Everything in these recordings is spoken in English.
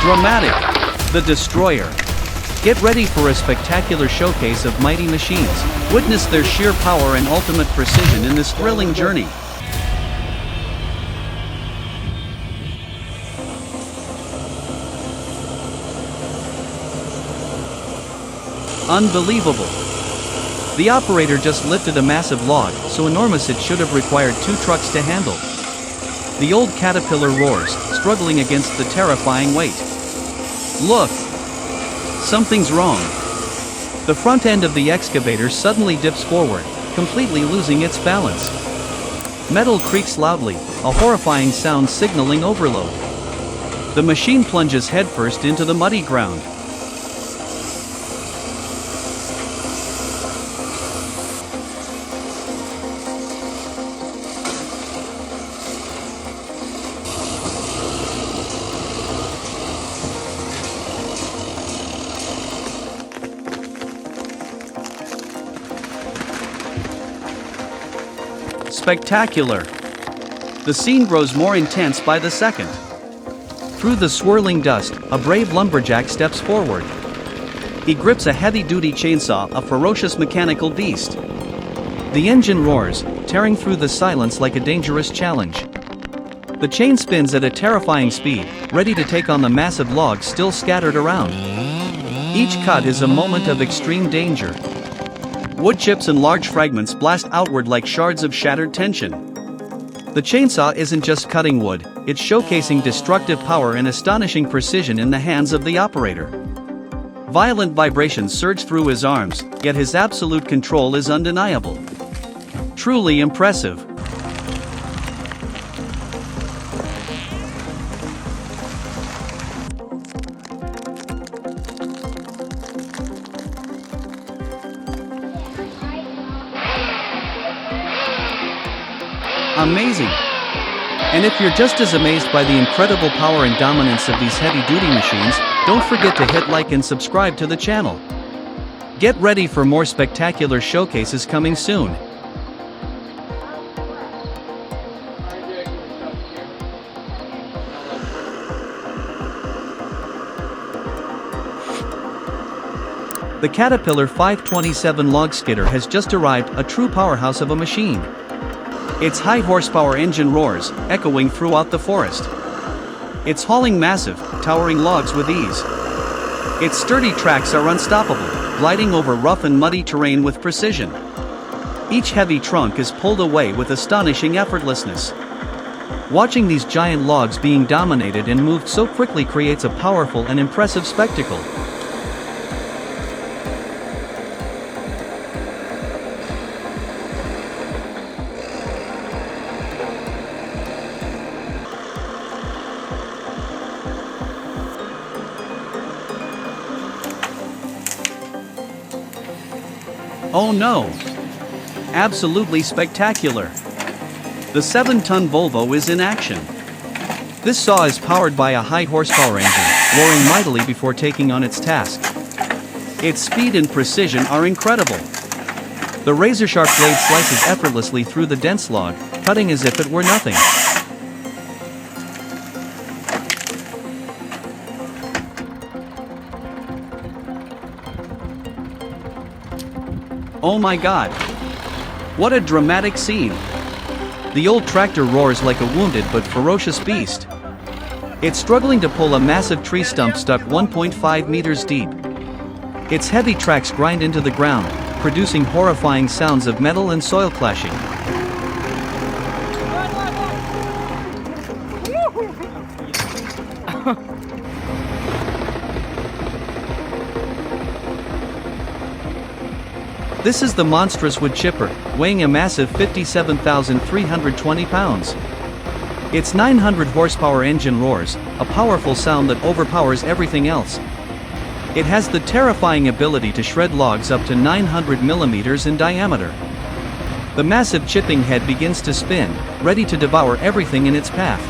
Dramatic! The Destroyer. Get ready for a spectacular showcase of mighty machines. Witness their sheer power and ultimate precision in this thrilling journey. Unbelievable! The operator just lifted a massive log, so enormous it should have required 2 trucks to handle. The old caterpillar roars, struggling against the terrifying weight. Look! Something's wrong. The front end of the excavator suddenly dips forward, completely losing its balance. Metal creaks loudly, a horrifying sound signaling overload. The machine plunges headfirst into the muddy ground. Spectacular! The scene grows more intense by the second. Through the swirling dust, a brave lumberjack steps forward. He grips a heavy-duty chainsaw, a ferocious mechanical beast. The engine roars, tearing through the silence like a dangerous challenge. The chain spins at a terrifying speed, ready to take on the massive logs still scattered around. Each cut is a moment of extreme danger. Wood chips and large fragments blast outward like shards of shattered tension. The chainsaw isn't just cutting wood, it's showcasing destructive power and astonishing precision in the hands of the operator. Violent vibrations surge through his arms, yet his absolute control is undeniable. Truly impressive. Amazing! And if you're just as amazed by the incredible power and dominance of these heavy-duty machines, don't forget to hit like and subscribe to the channel. Get ready for more spectacular showcases coming soon. The Caterpillar 527 log skidder has just arrived, a true powerhouse of a machine. Its high-horsepower engine roars, echoing throughout the forest. It's hauling massive, towering logs with ease. Its sturdy tracks are unstoppable, gliding over rough and muddy terrain with precision. Each heavy trunk is pulled away with astonishing effortlessness. Watching these giant logs being dominated and moved so quickly creates a powerful and impressive spectacle. Oh no! Absolutely spectacular! The 7-ton Volvo is in action. This saw is powered by a high-horsepower engine, roaring mightily before taking on its task. Its speed and precision are incredible. The razor-sharp blade slices effortlessly through the dense log, cutting as if it were nothing. Oh my god! What a dramatic scene! The old tractor roars like a wounded but ferocious beast. It's struggling to pull a massive tree stump stuck 1.5 meters deep. Its heavy tracks grind into the ground, producing horrifying sounds of metal and soil clashing. This is the monstrous wood chipper, weighing a massive 57,320 pounds. Its 900 horsepower engine roars, a powerful sound that overpowers everything else. It has the terrifying ability to shred logs up to 900 millimeters in diameter. The massive chipping head begins to spin, ready to devour everything in its path.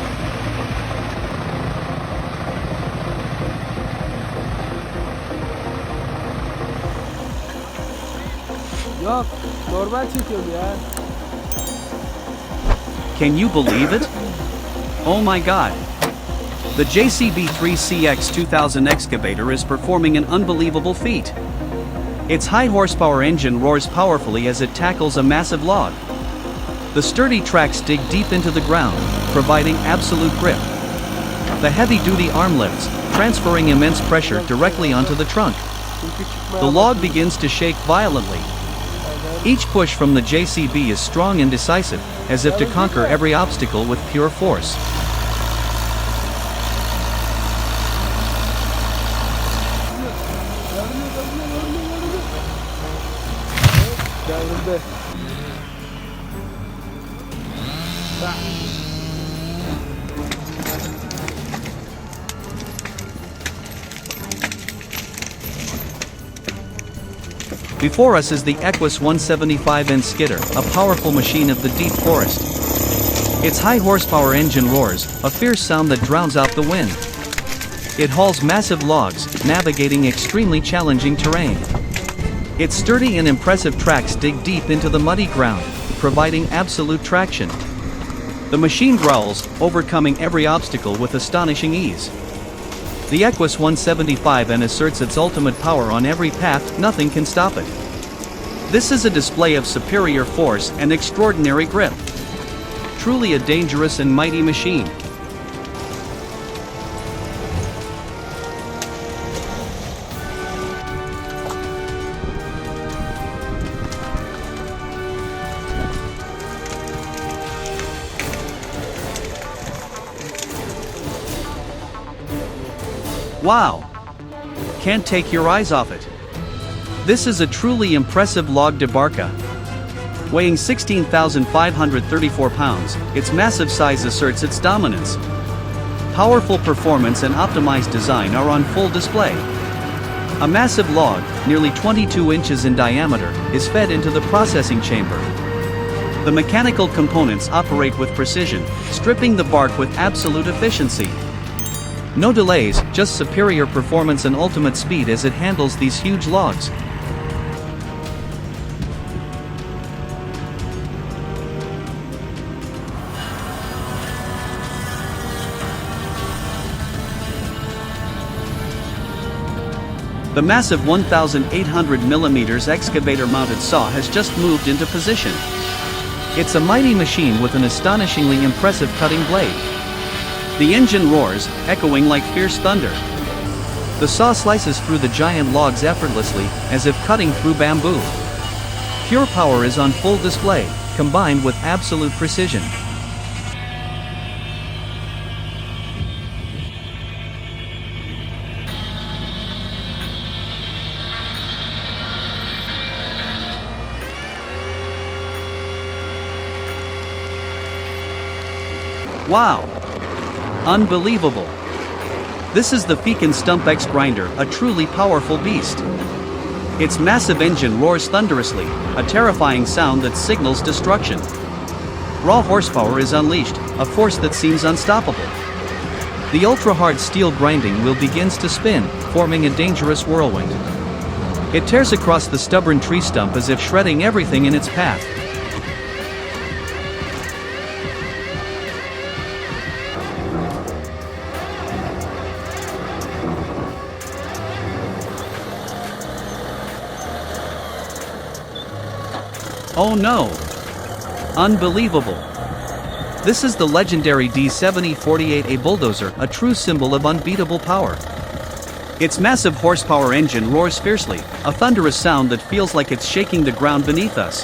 Can you believe it? Oh my god! The JCB-3CX 2000 excavator is performing an unbelievable feat. Its high-horsepower engine roars powerfully as it tackles a massive log. The sturdy tracks dig deep into the ground, providing absolute grip. The heavy-duty arm lifts, transferring immense pressure directly onto the trunk. The log begins to shake violently. Each push from the JCB is strong and decisive, as if to conquer every obstacle with pure force. Before us is the Equus 175N skidder, a powerful machine of the deep forest. Its high-horsepower engine roars, a fierce sound that drowns out the wind. It hauls massive logs, navigating extremely challenging terrain. Its sturdy and impressive tracks dig deep into the muddy ground, providing absolute traction. The machine growls, overcoming every obstacle with astonishing ease. The Equus 175N asserts its ultimate power on every path, nothing can stop it. This is a display of superior force and extraordinary grip. Truly a dangerous and mighty machine. Wow! Can't take your eyes off it. This is a truly impressive log de barca. Weighing 16,534 pounds, its massive size asserts its dominance. Powerful performance and optimized design are on full display. A massive log, nearly 22 inches in diameter, is fed into the processing chamber. The mechanical components operate with precision, stripping the bark with absolute efficiency. No delays, just superior performance and ultimate speed as it handles these huge logs. The massive 1,800mm excavator-mounted saw has just moved into position. It's a mighty machine with an astonishingly impressive cutting blade. The engine roars, echoing like fierce thunder. The saw slices through the giant logs effortlessly, as if cutting through bamboo. Pure power is on full display, combined with absolute precision. Wow! Unbelievable! This is the Fekin Stump X grinder, a truly powerful beast. Its massive engine roars thunderously, a terrifying sound that signals destruction. Raw horsepower is unleashed, a force that seems unstoppable. The ultra-hard steel grinding wheel begins to spin, forming a dangerous whirlwind. It tears across the stubborn tree stump as if shredding everything in its path. Oh no! Unbelievable! This is the legendary D7048A bulldozer, a true symbol of unbeatable power. Its massive horsepower engine roars fiercely, a thunderous sound that feels like it's shaking the ground beneath us.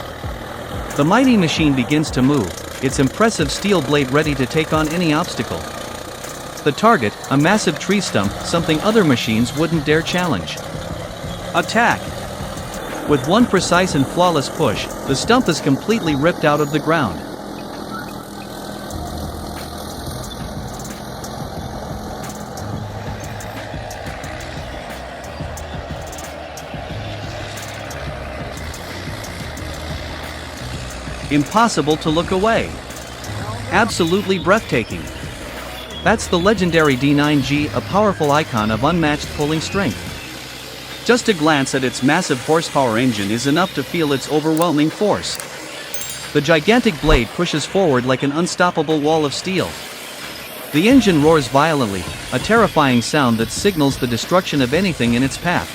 The mighty machine begins to move, its impressive steel blade ready to take on any obstacle. The target, a massive tree stump, something other machines wouldn't dare challenge. Attack! With one precise and flawless push, the stump is completely ripped out of the ground. Impossible to look away. Absolutely breathtaking. That's the legendary D9G, a powerful icon of unmatched pulling strength. Just a glance at its massive horsepower engine is enough to feel its overwhelming force. The gigantic blade pushes forward like an unstoppable wall of steel. The engine roars violently, a terrifying sound that signals the destruction of anything in its path.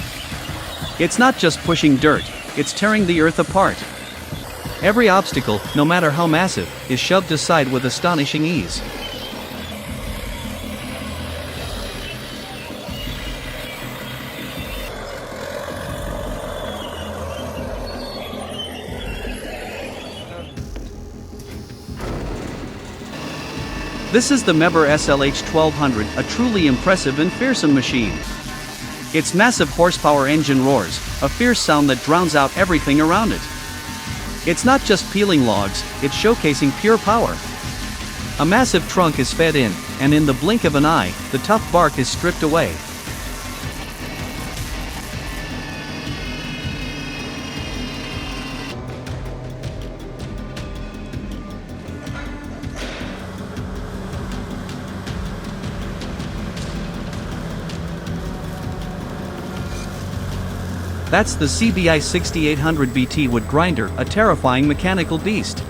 It's not just pushing dirt, it's tearing the earth apart. Every obstacle, no matter how massive, is shoved aside with astonishing ease. This is the Meber SLH-1200, a truly impressive and fearsome machine. Its massive horsepower engine roars, a fierce sound that drowns out everything around it. It's not just peeling logs, it's showcasing pure power. A massive trunk is fed in, and in the blink of an eye, the tough bark is stripped away. That's the CBI 6800 BT wood grinder, a terrifying mechanical beast.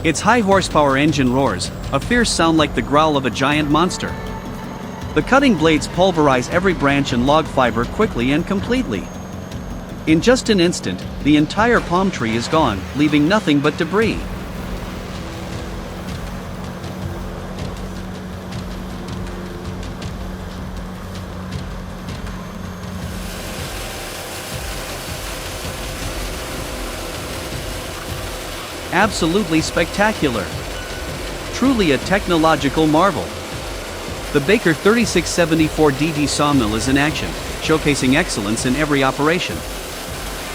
Its high horsepower engine roars, a fierce sound like the growl of a giant monster. The cutting blades pulverize every branch and log fiber quickly and completely. In just an instant, the entire palm tree is gone, leaving nothing but debris. Absolutely spectacular. Truly a technological marvel. The Baker 3674DD sawmill is in action, showcasing excellence in every operation.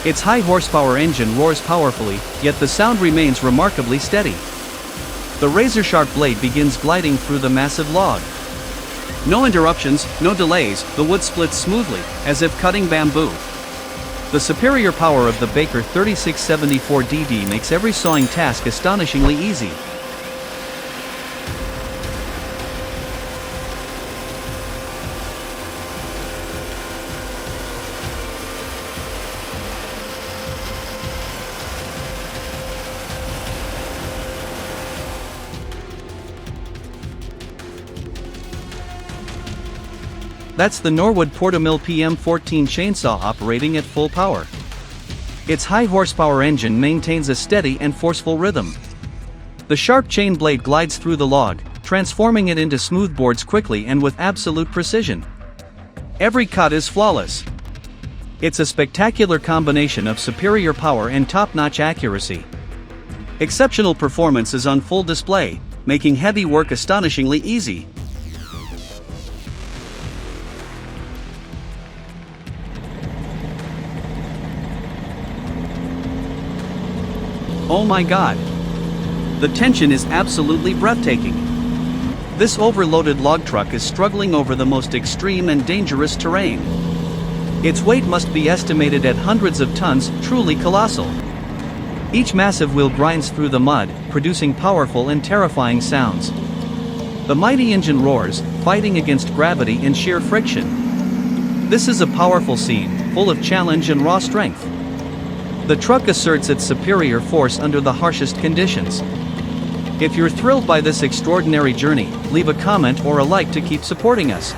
Its high horsepower engine roars powerfully, yet the sound remains remarkably steady. The razor-sharp blade begins gliding through the massive log. No interruptions, no delays, the wood splits smoothly, as if cutting bamboo. The superior power of the Baker 3674DD makes every sawing task astonishingly easy. That's the Norwood Portamil PM14 chainsaw operating at full power. Its high horsepower engine maintains a steady and forceful rhythm. The sharp chain blade glides through the log, transforming it into smooth boards quickly and with absolute precision. Every cut is flawless. It's a spectacular combination of superior power and top-notch accuracy. Exceptional performance is on full display, making heavy work astonishingly easy. Oh my god! The tension is absolutely breathtaking. This overloaded log truck is struggling over the most extreme and dangerous terrain. Its weight must be estimated at hundreds of tons, truly colossal. Each massive wheel grinds through the mud, producing powerful and terrifying sounds. The mighty engine roars, fighting against gravity and sheer friction. This is a powerful scene, full of challenge and raw strength. The truck asserts its superior force under the harshest conditions. If you're thrilled by this extraordinary journey, leave a comment or a like to keep supporting us.